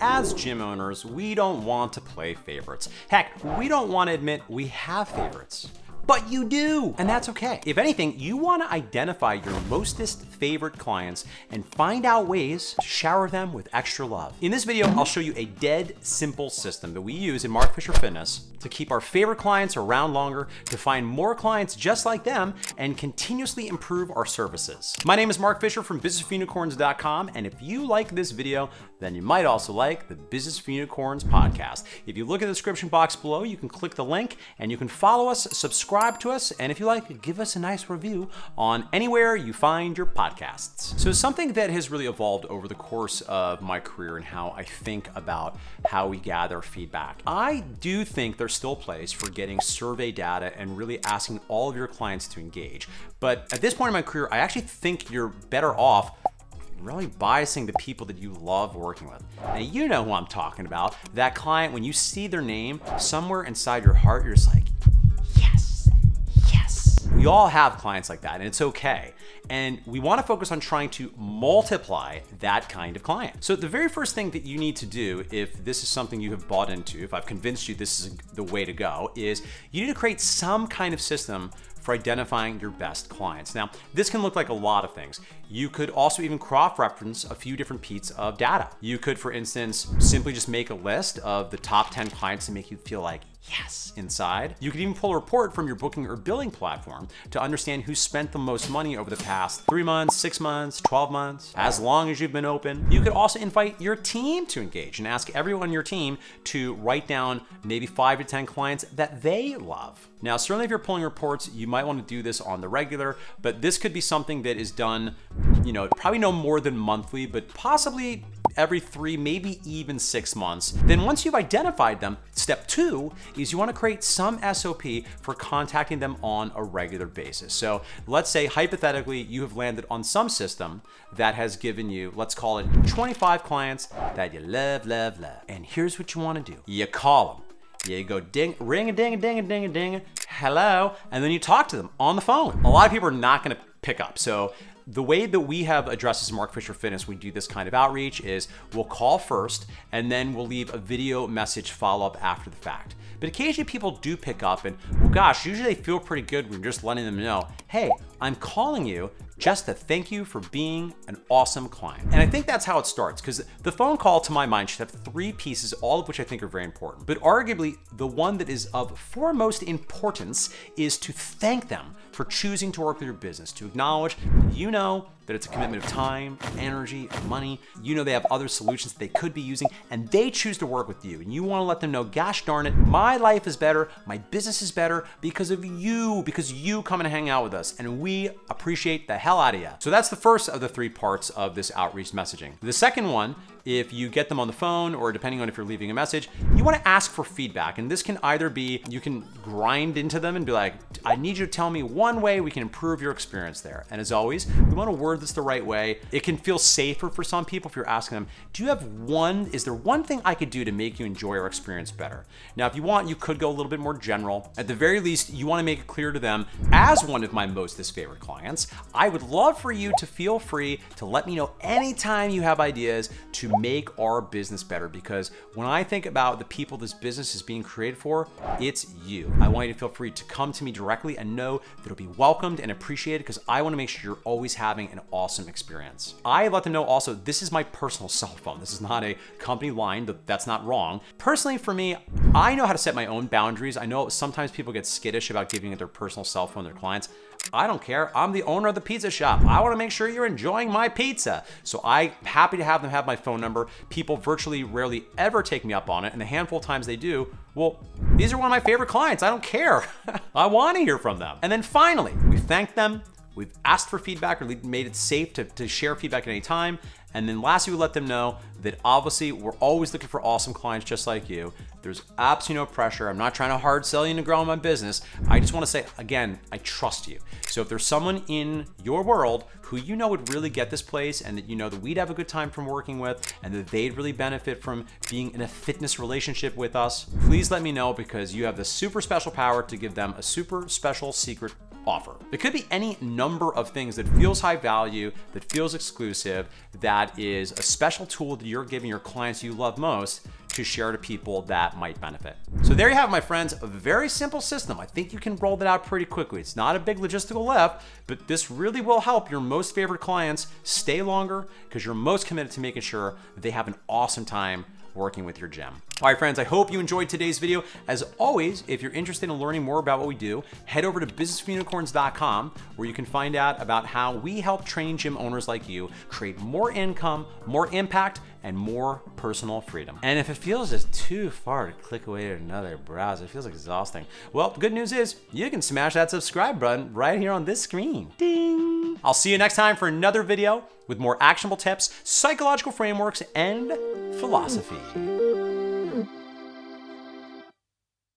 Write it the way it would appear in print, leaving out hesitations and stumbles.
as gym owners, we don't want to play favorites. Heck, we don't want to admit we have favorites. But you do, and that's okay. If anything, you want to identify your mostest favorite clients and find out ways to shower them with extra love. In this video, I'll show you a dead simple system that we use in Mark Fisher Fitness to keep our favorite clients around longer, to find more clients just like them, and continuously improve our services. My name is Mark Fisher from businessforunicorns.com, and if you like this video, then you might also like the Business for Unicorns podcast. If you look at the description box below, you can click the link and you can follow us, subscribe to us, and if you like, give us a nice review on anywhere you find your podcasts. So something that has really evolved over the course of my career and how I think about how we gather feedback. I do think there's still a place for getting survey data and really asking all of your clients to engage. But at this point in my career, I actually think you're better off really biasing the people that you love working with. Now, you know who I'm talking about. That client, when you see their name, somewhere inside your heart, you're just like, yes, yes. We all have clients like that, and it's okay. And we want to focus on trying to multiply that kind of client. So the very first thing that you need to do, if this is something you have bought into, if I've convinced you this is the way to go, is you need to create some kind of system for identifying your best clients. Now, this can look like a lot of things. You could also even cross-reference a few different pieces of data. You could, for instance, simply just make a list of the top 10 clients to make you feel like, yes, inside. You could even pull a report from your booking or billing platform to understand who spent the most money over the past 3 months, 6 months, 12 months, as long as you've been open. You could also invite your team to engage and ask everyone on your team to write down maybe 5 to 10 clients that they love. Now, certainly if you're pulling reports, you might want to do this on the regular, but this could be something that is done, probably no more than monthly, but possibly every 3, maybe even 6 months. Then once you've identified them, step 2 is you want to create some SOP for contacting them on a regular basis. So let's say hypothetically you have landed on some system that has given you, let's call it 25 clients that you love, love, love. And here's what you want to do. You call them. Yeah, you go ding, ring a ding a ding a ding a ding, hello, and then you talk to them on the phone. A lot of people are not gonna pick up. So the way that we have addressed this Mark Fisher Fitness, we do this kind of outreach is we'll call first and then we'll leave a video message follow-up after the fact. But occasionally people do pick up and, well, gosh, usually they feel pretty good when you're just letting them know, hey, I'm calling you just to thank you for being an awesome client. And I think that's how it starts, because the phone call, to my mind, should have 3 pieces, all of which I think are very important. But arguably, the one that is of foremost importance is to thank them for choosing to work with your business, to acknowledge that it's a commitment of time, energy, and money. They have other solutions that they could be using, and they choose to work with you. And you want to let them know, gosh darn it, my life is better, my business is better because of you, because you come and hang out with us, and we appreciate the hell out of you. So that's the first of the 3 parts of this outreach messaging. The second one, if you get them on the phone, or depending on if you're leaving a message, you want to ask for feedback. And this can either be, you can grind into them and be like, I need you to tell me one way we can improve your experience there. And as always, we want to word this the right way. It can feel safer for some people if you're asking them, is there one thing I could do to make you enjoy our experience better? Now, if you want, you could go a little bit more general. At the very least, you want to make it clear to them, as one of my mostest favorite clients, I would love for you to feel free to let me know anytime you have ideas to make our business better, because when I think about the people this business is being created for, it's you. I want you to feel free to come to me directly and know that it'll be welcomed and appreciated, because I want to make sure you're always having an awesome experience. I let them know also, this is my personal cell phone. This is not a company line, that's not wrong. Personally, for me, I know how to set my own boundaries. I know sometimes people get skittish about giving their personal cell phone to their clients. I don't care. I'm the owner of the pizza shop. I want to make sure you're enjoying my pizza. So I'm happy to have them have my phone number. People virtually rarely ever take me up on it, and the handful of times they do, well, these are one of my favorite clients. I don't care. I want to hear from them. And then finally, we thank them. We've asked for feedback, or made it safe to share feedback at any time. And then lastly, we let them know that obviously we're always looking for awesome clients just like you. There's absolutely no pressure. I'm not trying to hard sell you to grow my business. I just want to say, again, I trust you. So if there's someone in your world who would really get this place, and that that we'd have a good time from working with, and that they'd really benefit from being in a fitness relationship with us, please let me know, because you have the super special power to give them a super special secret offer. It could be any number of things that feels high value, that feels exclusive, that is a special tool that you're giving your clients you love most to share to people that might benefit. So there you have it, my friends, a very simple system. I think you can roll that out pretty quickly. It's not a big logistical lift, but this really will help your most favorite clients stay longer because you're most committed to making sure they have an awesome time working with your gym. All right, friends, I hope you enjoyed today's video. As always, if you're interested in learning more about what we do, head over to businessforunicorns.com where you can find out about how we help training gym owners like you create more income, more impact, and more personal freedom. And if it feels just too far to click away to another browser, it feels exhausting. Well, the good news is you can smash that subscribe button right here on this screen. Ding! I'll see you next time for another video with more actionable tips, psychological frameworks, and philosophy.